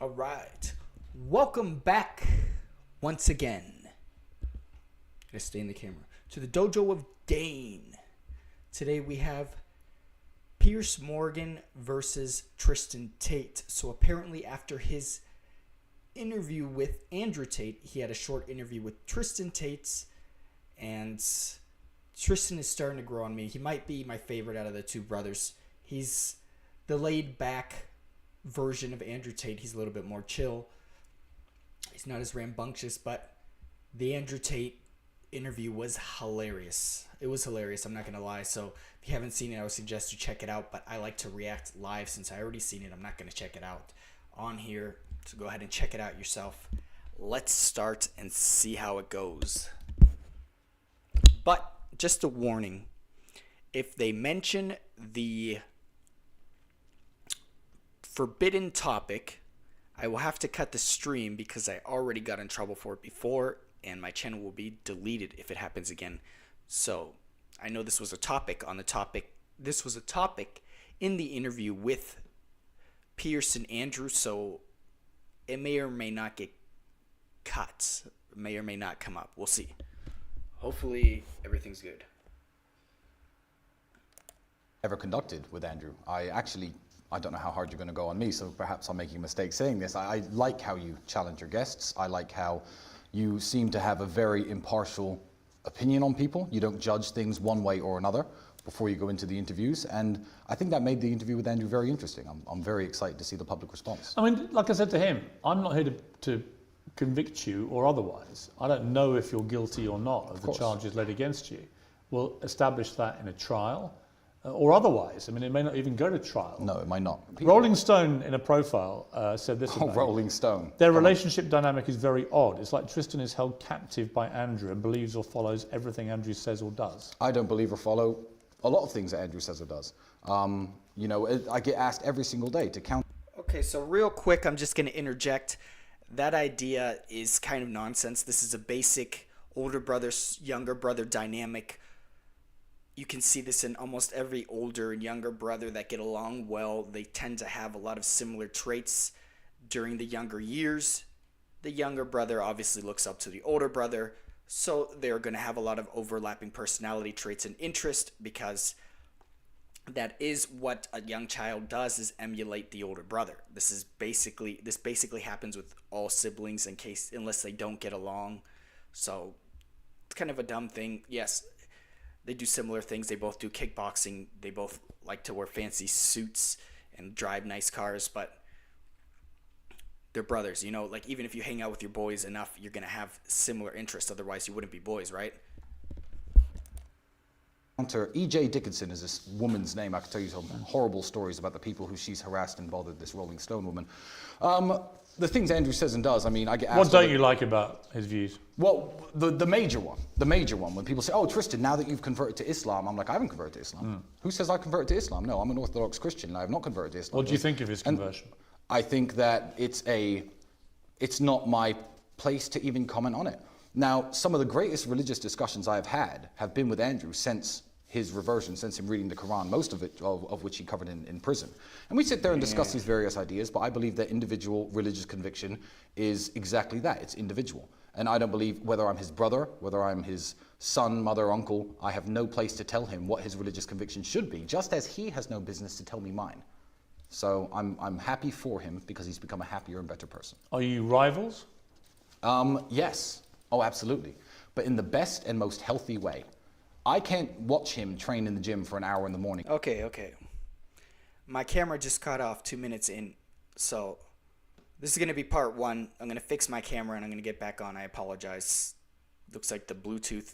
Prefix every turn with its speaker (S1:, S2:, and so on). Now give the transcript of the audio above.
S1: All right. Welcome back once again. Gotta stay in the camera. To the Dojo of Dane. Today we have Piers Morgan versus Tristian Tate. So apparently after his interview with Andrew Tate, he had a short interview with Tristian Tate, and Tristian is starting to grow on me. He might be my favorite out of the two brothers. He's the laid back version of Andrew Tate. He's a little bit more chill. He's not as rambunctious, but the Andrew Tate interview was hilarious. It was hilarious, I'm not going to lie. So if you haven't seen it, I would suggest you check it out, but I like to react live. Since I already seen it, I'm not going to check it out on here. So go ahead and check it out yourself. Let's start and see how it goes. But just a warning, if they mention the forbidden topic, I will have to cut the stream because I already got in trouble for it before, and my channel will be deleted if it happens again. So I know this was a topic on the topic. This was a topic in the interview with Piers and Andrew, so it may or may not get cut. It may or may not come up. We'll see. Hopefully everything's good.
S2: Ever conducted with Andrew. I don't know how hard you're going to go on me, so perhaps I'm making a mistake saying this. I like how you challenge your guests. I like how you seem to have a very impartial opinion on people. You don't judge things one way or another before you go into the interviews, and I think that made the interview with Andrew very interesting. I'm very excited to see the public response.
S3: I mean, like I said to him, I'm not here to convict you or otherwise. I don't know if you're guilty or not of the charges laid against you. We'll establish that in a trial. Or otherwise. I mean, it may not even go to trial.
S2: No, it might not.
S3: Rolling Stone, in a profile, said this about
S2: Rolling Stone.
S3: Their relationship dynamic is very odd. It's like Tristian is held captive by Andrew and believes or follows everything Andrew says or does.
S2: I don't believe or follow a lot of things that Andrew says or does. I get asked every single day to count.
S1: Okay, so real quick, I'm just going to interject. That idea is kind of nonsense. This is a basic older brother, younger brother dynamic. You can see this in almost every older and younger brother that get along well. They tend to have a lot of similar traits during the younger years. The younger brother obviously looks up to the older brother, so they're going to have a lot of overlapping personality traits and interest, because that is what a young child does, is emulate the older brother. This basically happens with all siblings unless they don't get along. So it's kind of a dumb thing. Yes, they do similar things. They both do kickboxing. They both like to wear fancy suits and drive nice cars, but they're brothers. You know, like even if you hang out with your boys enough, you're going to have similar interests. Otherwise, you wouldn't be boys, right?
S2: E.J. Dickinson is this woman's name. I could tell you some horrible stories about the people who she's harassed and bothered, this Rolling Stone woman. The things Andrew says and does, I mean, I get asked...
S3: What don't you like about his views?
S2: Well, the major one, when people say, oh, Tristian, now that you've converted to Islam, I'm like, I haven't converted to Islam. Who says I converted to Islam? No, I'm an Orthodox Christian, and I have not converted to Islam.
S3: What do you think of his conversion?
S2: And I think that it's not my place to even comment on it. Now, some of the greatest religious discussions I have had have been with Andrew since his reversion, since him reading the Quran, most of it, of which he covered in prison. And we sit there and discuss these various ideas, but I believe that individual religious conviction is exactly that. It's individual. And I don't believe, whether I'm his brother, whether I'm his son, mother, uncle, I have no place to tell him what his religious conviction should be, just as he has no business to tell me mine. So I'm happy for him because he's become a happier and better person.
S3: Are you rivals?
S2: Yes. Oh, absolutely. But in the best and most healthy way. I can't watch him train in the gym for an hour in the morning.
S1: Okay. My camera just cut off 2 minutes in, so this is going to be part one. I'm going to fix my camera and I'm going to get back on. I apologize. Looks like the Bluetooth